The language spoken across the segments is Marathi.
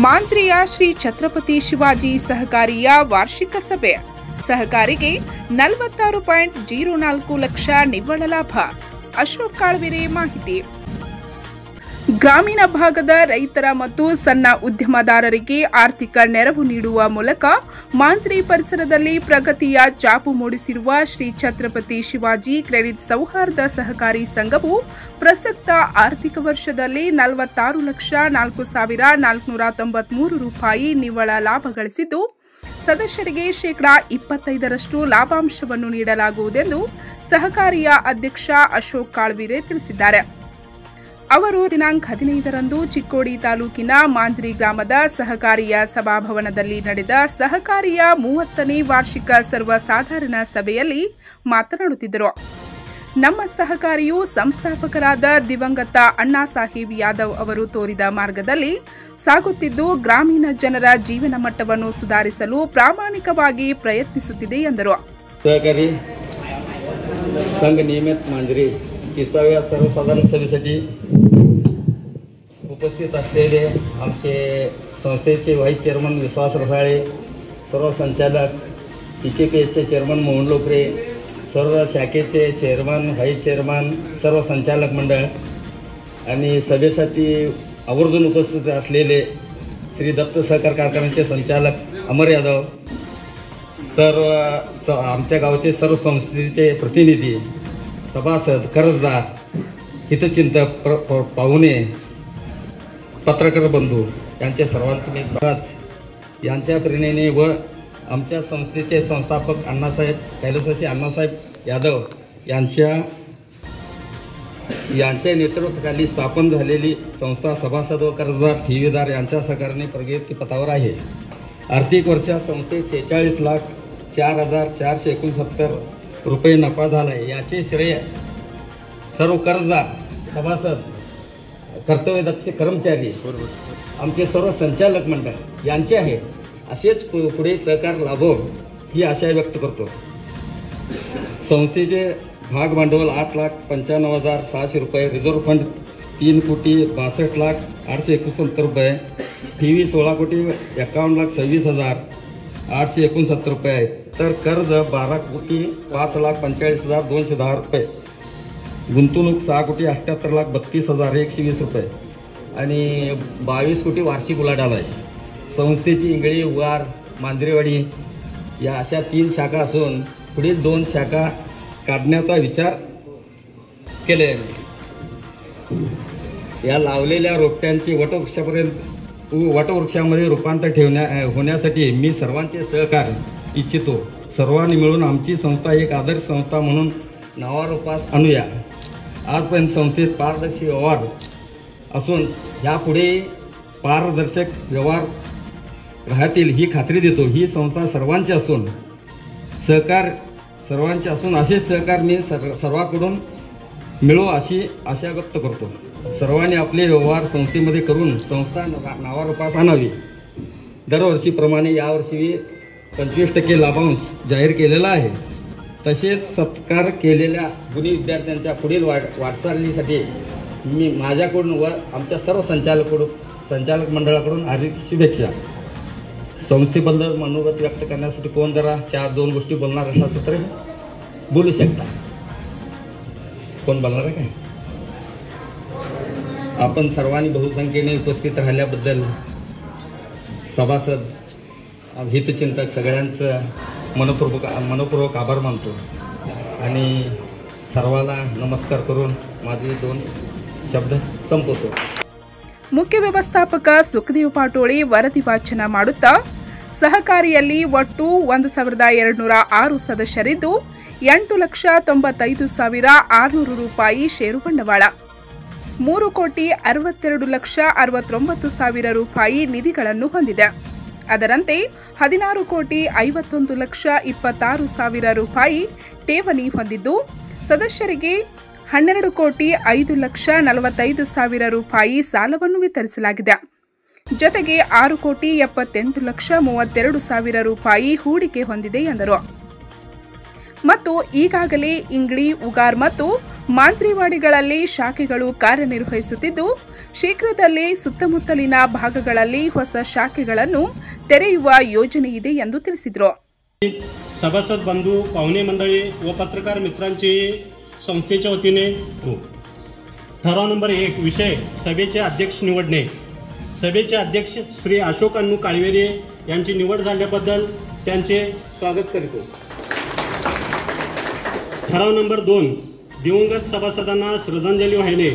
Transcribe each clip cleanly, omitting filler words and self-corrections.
ಮಾಂಜ್ರಿಯ ಶ್ರೀ ಛತ್ರಪತಿ ಶಿವಾಜಿ ಸಹಕಾರಿಯ ವಾರ್ಷಿಕ ಸಭೆ. ಸಹಕಾರಿಗೆ 46.04 ಲಕ್ಷ ನಿವ್ವಳ ಲಾಭ. ಅಶೋಕ್ ಕಾಳ್ವೆರೆ ಮಾಹಿತಿ. ಗ್ರಾಮೀಣ ಭಾಗದ ರೈತರ ಮತ್ತು ಸಣ್ಣ ಉದ್ಯಮದಾರರಿಗೆ ಆರ್ಥಿಕ ನೆರವು ನೀಡುವ ಮೂಲಕ ಮಾಂಜ್ರಿ ಪರಿಸರದಲ್ಲಿ ಪ್ರಗತಿಯ ಛಾಪು ಮೂಡಿಸಿರುವ ಶ್ರೀ ಛತ್ರಪತಿ ಶಿವಾಜಿ ಕ್ರೆಡಿಟ್ ಸೌಹಾರ್ದ ಸಹಕಾರಿ ಸಂಘವು ಪ್ರಸಕ್ತ ಆರ್ಥಿಕ ವರ್ಷದಲ್ಲಿ 46,04,493 ರೂಪಾಯಿ ನಿವ್ವಳ ಲಾಭ ಗಳಿಸಿದ್ದು, ಸದಸ್ಯರಿಗೆ ಶೇಕಡಾ 25% ಲಾಭಾಂಶವನ್ನು ನೀಡಲಾಗುವುದೆಂದು ಸಹಕಾರಿಯ ಅಧ್ಯಕ್ಷ ಅಶೋಕ್ ಕಾಳ್ವೆರೆ ತಿಳಿಸಿದ್ದಾರೆ. ಅವರು ದಿನಾಂಕ 15ರಂದು ಚಿಕ್ಕೋಡಿ ತಾಲೂಕಿನ ಮಾಂಜ್ರಿ ಗ್ರಾಮದ ಸಹಕಾರಿಯ ಸಭಾಭವನದಲ್ಲಿ ನಡೆದ ಸಹಕಾರಿಯ 30ನೇ ವಾರ್ಷಿಕ ಸರ್ವಸಾಧಾರಣ ಸಭೆಯಲ್ಲಿ ಮಾತನಾಡುತ್ತಿದ್ದರು. ನಮ್ಮ ಸಹಕಾರಿಯು ಸಂಸ್ಥಾಪಕರಾದ ದಿವಂಗತ ಅಣ್ಣಾ ಸಾಹೇಬ್ ಯಾದವ್ ಅವರು ತೋರಿದ ಮಾರ್ಗದಲ್ಲಿ ಸಾಗುತ್ತಿದ್ದು, ಗ್ರಾಮೀಣ ಜನರ ಜೀವನ ಮಟ್ಟವನ್ನು ಸುಧಾರಿಸಲು ಪ್ರಾಮಾಣಿಕವಾಗಿ ಪ್ರಯತ್ನಿಸುತ್ತಿದೆ ಎಂದರು. सहकारी संघ नियमित मांजरी 30व्या सर्वसाधारण सभेसाठी उपस्थित असलेले आमचे संस्थेचे व्हाईस चेअरमन विश्वास रसाळे, सर्व संचालक PKPचे चेअरमन मोहन लोकरे, सर्व शाखेचे चेअरमन, व्हाईस चेअरमन, सर्व संचालक मंडळ आणि सभेसाठी आवर्जून उपस्थित असलेले श्री दत्त सहकार कारखान्याचे संचालक अमर यादव, सर्व आमच्या गावचे सर्व संस्थेचे प्रतिनिधी, सभासद, कर्जदार, हितचिंतक, पाहुणे, पत्रकार बंधू यांचे सर्वांचे मी सहज यांच्या प्रेरणेने व आमच्या संस्थेचे संस्थापक अण्णासाहेब कैलासवासी अण्णासाहेब यादव यांच्या नेतृत्वाखाली स्थापन झालेली संस्था सभासद व कर्जदार, ठेवीदार यांच्या सहकार्याने प्रगतीपथावर आहे. आर्थिक वर्षात संस्थेत 46,04,469 रुपये नफा झाला आहे. याचे श्रेय सर्व कर्जदार, सभासद, कर्तव्यदक्ष कर्मचारी, आमचे सर्व संचालक मंडळ यांचे आहे. असेच पुढे सहकार लाभो ही आशा व्यक्त करतो. संस्थेचे भाग भांडवल 8,95,600 रुपये, रिझर्व्ह फंड 3,62,08,69 रुपये, ठेवी 16,51,26,869 रुपये आहेत. तर कर्ज 12,05,45,210 रुपये, गुंतवणूक 6,78,32,120 रुपये आणि 22 वार्षिक उलाढाल आहे. संस्थेची इंगळी, उगार, मांजरेवाडी या अशा 3 शाखा असून पुढील 2 शाखा काढण्याचा विचार केले आहे. या लावलेल्या रोपट्यांची वटवृक्षामध्ये रूपांतर होण्यासाठी मी सर्वांचे सहकार इच्छितो. सर्वांनी मिळून आमची संस्था एक आदर्श संस्था म्हणून नावारूपास आणूया. आजपर्यंत संस्थेत पारदर्शी व्यवहार असून यापुढे पारदर्शक व्यवहार राहतील ही खात्री देतो. ही संस्था सर्वांची असून सहकार सर्वांचे असून असेच सहकार मी सर्वांकडून मिळो अशी आशा व्यक्त करतो. सर्वांनी आपले व्यवहार संस्थेमध्ये करून संस्था नावारूपास आणावी. दरवर्षीप्रमाणे यावर्षी 25% लाभांश जाहीर केलेला आहे. तसेच सत्कार केलेल्या गुणी विद्यार्थ्यांच्या पुढील वाटचालीसाठी मी माझ्याकडून व आमच्या सर्व संचालक मंडळाकडून हार्दिक शुभेच्छा. संस्थेबद्दल मनोगत व्यक्त करण्यासाठी कोण जरा 4-2 गोष्टी बोलणार असा सत्र बोलू शकता. कोण बोलणार आहे काय? आपण सर्वांनी बहुसंख्येने उपस्थित राहिल्याबद्दल सभासद, हितचिंतक सगळ्यांचं मनपूर्वक आभार मानतो आणि सर्वांना नमस्कार करून माझे 2 शब्द संपवतो. ಮುಖ್ಯ ವ್ಯವಸ್ಥಾಪಕ ಸುಖದೇವ್ ಪಾಟೋಳಿ ವರದಿ ವಾಚನ ಮಾಡುತ್ತಾ, ಸಹಕಾರಿಯಲ್ಲಿ ಒಟ್ಟು 1,206 ಸದಸ್ಯರಿದ್ದು 8,95,600 ರೂಪಾಯಿ ಷೇರು ಬಂಡವಾಳ, 3,62,69,000 ರೂಪಾಯಿ ನಿಧಿಗಳನ್ನು ಹೊಂದಿದೆ. ಅದರಂತೆ 16,51,26,000 ರೂಪಾಯಿ ಠೇವಣಿ ಹೊಂದಿದ್ದು, ಸದಸ್ಯರಿಗೆ 12,05,45,000 ರೂಪಾಯಿ ಸಾಲವನ್ನು ವಿತರಿಸಲಾಗಿದೆ. ಜೊತೆಗೆ 6,78,32,000 ರೂಪಾಯಿ ಹೂಡಿಕೆ ಹೊಂದಿದೆ ಎಂದರು. ಮತ್ತು ಈಗಾಗಲೇ ಇಂಗ್ಳಿ, ಉಗಾರ್ ಮತ್ತು ಮಾಂಜ್ರಿವಾಡಿಗಳಲ್ಲಿ ಶಾಖೆಗಳು ಕಾರ್ಯನಿರ್ವಹಿಸುತ್ತಿದ್ದು, ಶೀಘ್ರದಲ್ಲೇ ಸುತ್ತಮುತ್ತಲಿನ ಭಾಗಗಳಲ್ಲಿ ಹೊಸ ಶಾಖೆಗಳನ್ನು ತೆರೆಯುವ ಯೋಜನೆ ಇದೆ ಎಂದು ತಿಳಿಸಿದರು. सभासद बंधू, पाहुणे मंडळी व पत्रकार मित्रांची संस्थेच्या वतीने ठराव नंबर 1 विषय सभेचे अध्यक्ष निवडणे. सभेचे अध्यक्ष श्री अशोक अण्णू काळवेरे यांची निवड झाल्याबद्दल त्यांचे स्वागत करतो. ठराव नंबर 2 दिवंगत सभासदांना श्रद्धांजली वाहिणे.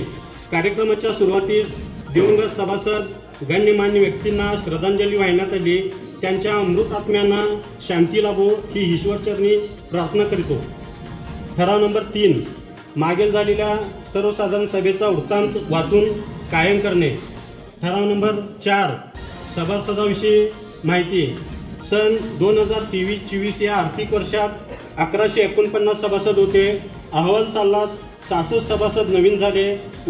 कार्यक्रमाच्या सुरुवातीस दिवंगत सभासद गण्यमान्य व्यक्तींना श्रद्धांजली वाहण्यात आली. त्यांच्या अमृत आत्म्यांना शांती लाभो ही ईश्वरचरणी प्रार्थना करतो. ठराव नंबर 3 मागील झालेल्या सर्वसाधारण सभेचा वृत्तांत वाचून कायम करणे. ठराव नंबर 4 सभासदाविषयी माहिती. सन 2023-24 या आर्थिक वर्षात 1149 सभासद होते. अहवाल सालात 66 सभासद नवीन झाले व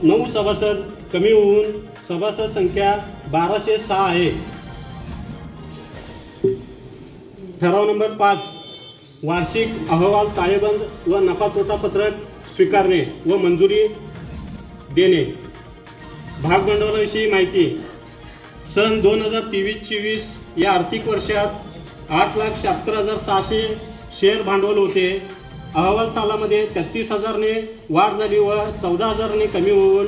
9 सभासद कमी होऊन सभासद संख्या 1206 आहे. ठराव नंबर 5 वार्षिक अहवाल ताळेबंद व नफा तोटा पत्रक स्वीकारणे व मंजुरी देणे. भागभांडवलाविषयी माहिती. सन 2023-24 या आर्थिक वर्षात 8,76,600 शेअर भांडवल होते. अहवाल सालामध्ये 33,000ने वाढ झाली व 14,000ने कमी होऊन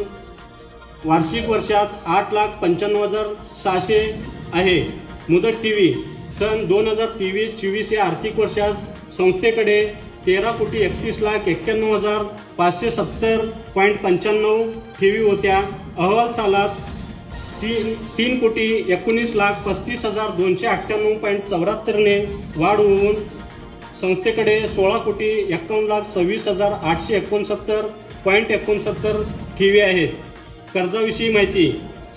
वार्षिक वर्षात 8,95,600 आहे. मुदत ठेवी. सन 2023-24 या आर्थिक वर्षात संस्थेकडे 13,91,91,570.95 ठेवी होत्या. अहवाल सालात 3,19,35,298.74 ने वाढ होऊन संस्थेकडे 16,51,26,869.69 ठेवी आहेत. कर्जाविषयी माहिती.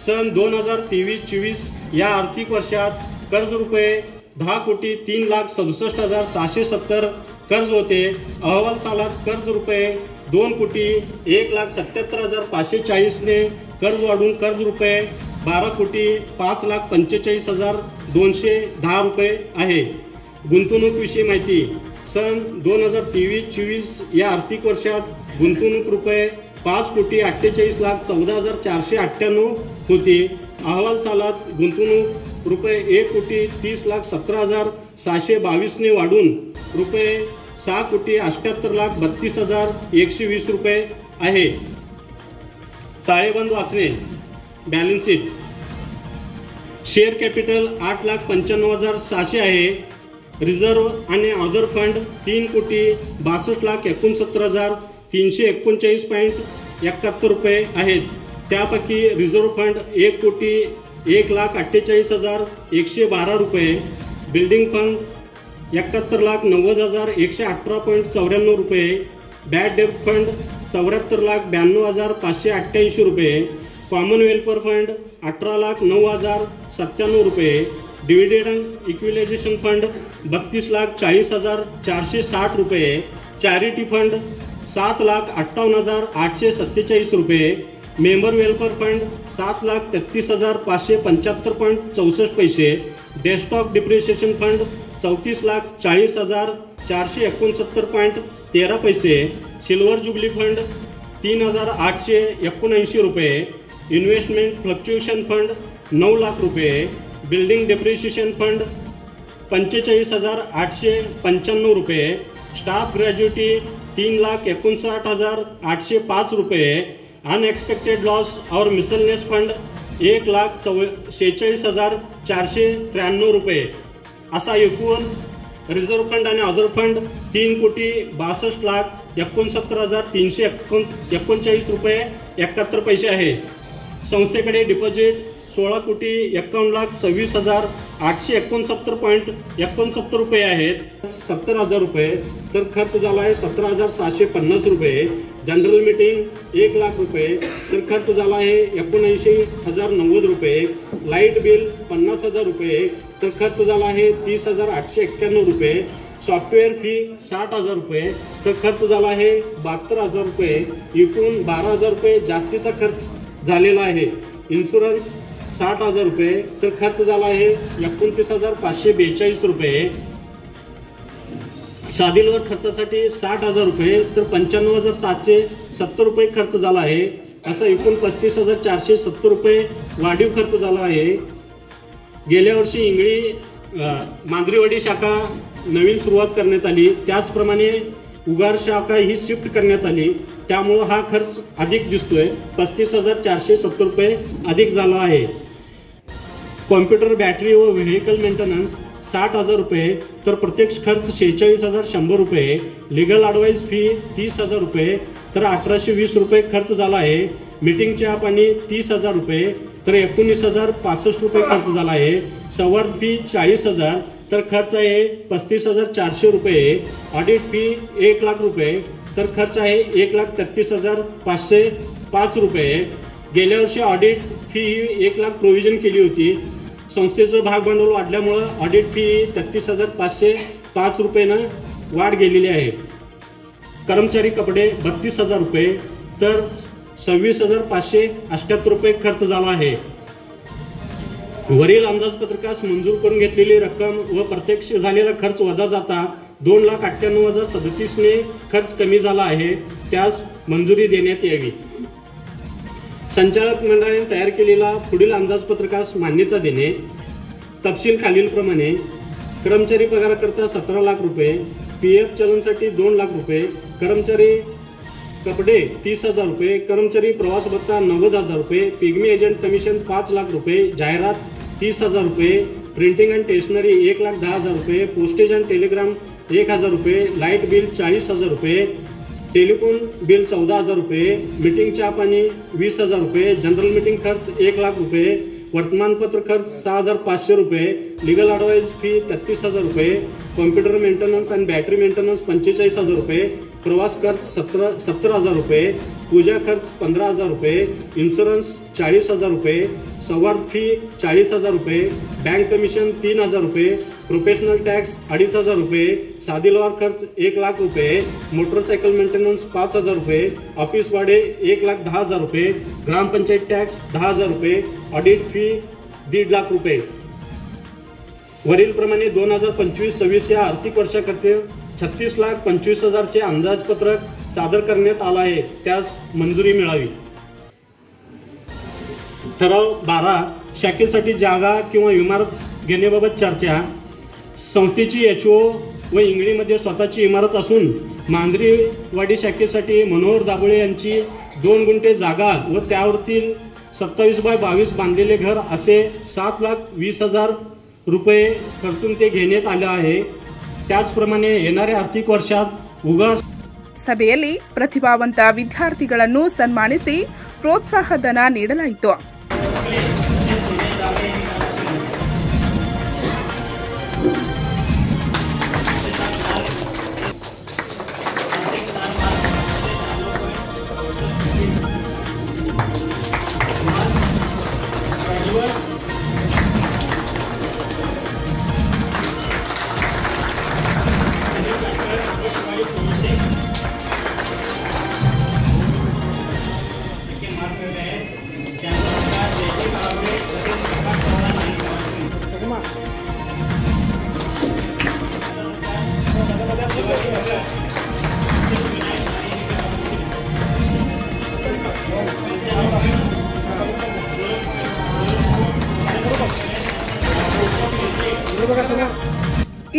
सन 2023-24 या आर्थिक वर्षात कर्ज रुपये 10,03,67,770 कर्ज होते. अहवाल सालात कर्ज रुपये 2,01,77,540 ने कर्ज वाढून कर्ज रुपये 12,05,45,210 रुपये आहे. गुंतवणूकविषयी माहिती. सन 2023-24 या आर्थिक वर्षात गुंतवणूक रुपये 5,48,14,498 होती. अहवाल सालात गुंतवणूक रुपये 1,30,17,722 ने वाढून रुपये 6,78,32,120 रुपये आहे. ताळेबंद वाचणे. Balance sheet. शेअर कॅपिटल 8,95,600 आहे. रिझर्व्ह आणि अदर फंड 3,62,69,339.71 रुपये आहेत. त्यापैकी रिझर्व्ह फंड 1,01,48,112 रुपये. बिल्डिंग फंड 71,90,118.94 रुपये. बॅड डेब्ट फंड 74,92,588 रुपये. कॉमन वेलफेअर फंड 18,09,097 रुपये. डिव्हिडंड इक्विलायझेशन फंड 32,40,460 रुपये. चॅरिटी फंड 7,58,847 रुपये. मेंबर वेलफेअर फंड 7,33,575.64 पैसे. डेस्कटॉप डिप्रिशिएशन फंड 34,40,469.13 पैसे. सिल्वर जुबली फंड 3,879 रुपये. इन्व्हेस्टमेंट फ्लक्च्युएशन फंड 9 लाख रुपये. बिल्डिंग डेप्रिशिएशन फंड 45,895 रुपये. स्टाफ ग्रॅज्युटी 3,59,805 रुपये. अनएक्सपेक्टेड लॉस और मिसलनेस फंड 1,46,493 रुपये. असा एकूण रिझर्व्ह फंड आणि अदर फंड 3,62,69,339 रुपये 71 पैसे आहे. संस्थेकडे डिपॉझिट 16,91,26,869.69 रुपये आहेत. 70,000 रुपये. तर खर्च झाला आहे 17,750 रुपये. जनरल मीटिंग 1 लाख रुपये. तर खर्च झाला आहे 79,090 रुपये. लाईट बिल 50,000 रुपये. तर खर्च झाला आहे 30,891 रुपये. सॉफ्टवेअर फी 60,000 रुपये. तर खर्च झाला आहे 72,000 रुपये. एकूण 12,000 रुपये जास्तीचा खर्च झालेला आहे. इन्शुरन्स 60,000 रुपये. तर खर्च झाला आहे 29,542 रुपये. साधीलवर खर्चासाठी 60,000 रुपये. तर 95,770 रुपये खर्च झाला आहे. असा एकूण 35,470 रुपये वाढीव खर्च झाला आहे. गेल्या वर्षी इंगळी मांजरीवाडी शाखा नवीन सुरुवात करण्यात आली, त्याचप्रमाणे उगार शाखा ही शिफ्ट करण्यात आली, त्यामुळं हा खर्च अधिक दिसतोय. 35,470 रुपये अधिक झाला आहे. कॉम्प्युटर, बॅटरी व व्हेकल मेंटेनन्स 60,000 रुपये, तर प्रत्यक्ष खर्च 46,100 रुपये. लिगल ॲडवाईस फी 30,000 रुपये, तर 1,820 रुपये खर्च झाला आहे. मीटिंग चहा पाणी 30,000 रुपये, तर 19,065 रुपये खर्च झाला आहे. संवाद फी 40,000, तर खर्च आहे 35,400 रुपये. ऑडिट फी 1,00,000 रुपये, तर खर्च आहे 1,33,505 रुपये. गेल्या वर्षी ऑडिट फी ही 1,00,000 प्रोव्हिजन केली होती. संस्थेचं भागभांडवल वाढल्यामुळं ऑडिट फी 33,505 रुपयेनं वाढ गेलेली आहे. कर्मचारी कपडे 32,000 रुपये, तर 26,578 रुपये खर्च झाला आहे. वरील अंदाजपत्रकास मंजूर करून घेतलेली रक्कम व प्रत्यक्ष झालेला खर्च वजा जाता 2,98,37 ने खर्च कमी झाला आहे, त्यास मंजुरी देण्यात यावी. संचालक मंडळाने तयार केलेला पुढील अंदाजपत्रकास मान्यता देणे. तपशील खालीलप्रमाणे: कर्मचारी पगाराकरता 17,00,000 रुपये, PF चलनसाठी 2,00,000 रुपये, कर्मचारी कपडे 30,000 रुपये, कर्मचारी प्रवास भत्ता 90,000 रुपये, पिग्मी एजंट कमिशन 5,00,000 रुपये, जाहिरात 30,000 रुपये, प्रिंटिंग अँड स्टेशनरी 1,10,000 रुपये, पोस्टेज अँड टेलिग्राम 1,000 रुपये, लाईट बिल 40,000 रुपये, टेलिफोन बिल 14,000 रुपये, मीटिंग चहा पाणी 20,000 रुपये, जनरल मीटिंग खर्च 1,00,000 रुपये, वर्तमानपत्र खर्च 6,500 रुपये, लिगल ॲडवाईस फी 33,000 रुपये, कॉम्प्युटर मेंटेनन्स आणि बॅटरी मेंटेनन्स 45,000 रुपये, प्रवास खर्च 17,000 रुपये, पूजा खर्च 15,000 रुपये, इन्शुरन्स 40,000 रुपये, संवाद फी 40,000 रुपये, बँक कमिशन 3,000 रुपये, प्रोफेशनल टॅक्स 2,500 रुपये, साधी व्यवहार खर्च 1,00,000 रुपये, मोटरसायकल मेंटेनन्स 5,000 रुपये, ऑफिस भाडे 1,10,000 रुपये, ग्रामपंचायत टॅक्स 10,000 रुपये, ऑडिट फी 1,50,000 रुपये. वरीलप्रमाणे 2025-26 या आर्थिक वर्षाकरता 36,25,000 चे अंदाजपत्रक सादर करण्यात आला आहे, त्यास मंजुरी मिळावी. ठराव 12 शाखेसाठी जागा किंवा इमारत घेण्याबाबत चर्चा. संस्थेची HO व इंगळीमध्ये स्वतःची इमारत असून मांजरीवाडी शाखेसाठी मनोहर दाभोळे यांची 2 गुंठे जागा व त्यावरील 27/22 बांधलेले घर असे 7,20,000 रुपये खर्चून ते घेण्यात आले आहे. त्याचप्रमाणे येणाऱ्या ಆರ್ಥಿಕ ವರ್ಷಾತ್ ಉಗಾರ್ ಸಭೆಯಲ್ಲಿ ಪ್ರತಿಭಾವಂತ ವಿದ್ಯಾರ್ಥಿಗಳನ್ನು ಸನ್ಮಾನಿಸಿ ಪ್ರೋತ್ಸಾಹಧನ ನೀಡಲಾಯಿತು.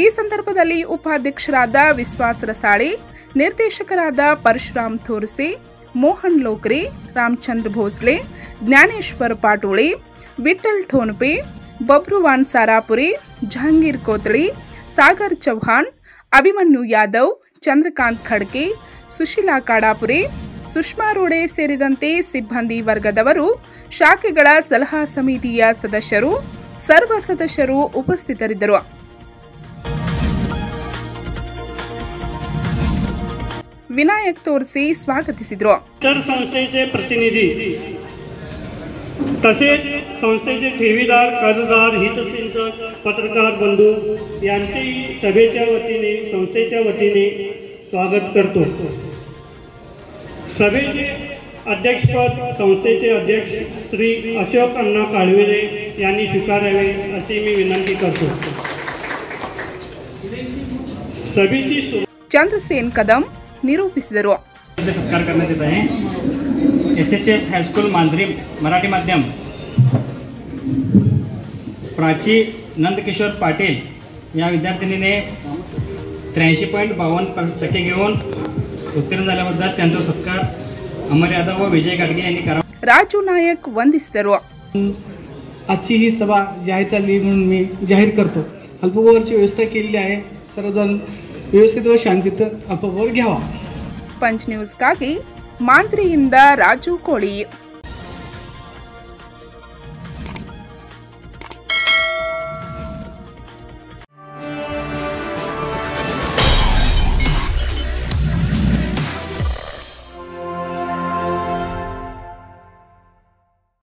ಈ ಸಂದರ್ಭದಲ್ಲಿ ಉಪಾಧ್ಯಕ್ಷರಾದ ವಿಶ್ವಾಸ ರಸಾಳಿ, ನಿರ್ದೇಶಕರಾದ ಪರಶುರಾಮ್ ಥೋರ್ಸೆ, ಮೋಹನ್ ಲೋಕ್ರೆ, ರಾಮಚಂದ್ರ ಭೋಸ್ಲೆ, ಜ್ಞಾನೇಶ್ವರ್ ಪಾಟೋಳೆ, ವಿಠಲ್ ಠೋನ್ಪೆ, ಬಬ್ರುವಾನ್ ಸಾರಾಪುರೆ, ಜಹಾಂಗೀರ್ ಕೋತಳಿ, ಸಾಗರ್ ಚೌಹಾಣ್, ಅಭಿಮನ್ಯು ಯಾದವ್, ಚಂದ್ರಕಾಂತ್ ಖಡ್ಕೆ, ಸುಶೀಲಾ ಕಾಡಾಪುರೆ, ಸುಷ್ಮಾ ರೋಡೆ ಸೇರಿದಂತೆ ಸಿಬ್ಬಂದಿ ವರ್ಗದವರು, ಶಾಖೆಗಳ ಸಲಹಾ ಸಮಿತಿಯ ಸದಸ್ಯರು, ಸರ್ವ ಸದಸ್ಯರು ಉಪಸ್ಥಿತರಿದ್ದರು. विनायक तोरसे स्वागतिसिದ್ರು. संस्थेचे प्रतिनिधी तसेच संस्थेचे ठेवीदार, कर्जदार, हितचिंतक, पत्रकार बंधू यांचेही सभेच्या वतीने संस्थेच्या वतीने स्वागत करतो. सभेचे अध्यक्षपद संस्थेचे अध्यक्ष श्री अशोक अण्णा काळविरे यांनी स्वीकारावे अशी मी विनंती करतो. सभेची चंद्रसेन कदम निरूपिಸಿದರು. सत्कार करण्यात येत आहे. SHS हायस्कूल मांजरी मराठी माध्यम प्राची नंदकिशोर पाटील या विद्यार्थिनीने 83.52% घेऊन उत्तीर्ण झाल्याबद्दल त्यांचा सत्कार अमर यादव व विजय गाडगे यांनी करावा. राजू नायक ವಂದಿಸಿದರು. आजची ही सभा जाहीर झाली म्हणून मी जाहीर करतो. अल्पभोगाची व्यवस्था केलेली आहे. सर्वजण व्यवस्थित व शांतीत अल्पभोग घ्यावा. पंच ನ್ಯೂಸ್ಗಾಗಿ ಮಾಂಜ್ರಿಯಿಂದ ರಾಜು ಕೋಳಿ.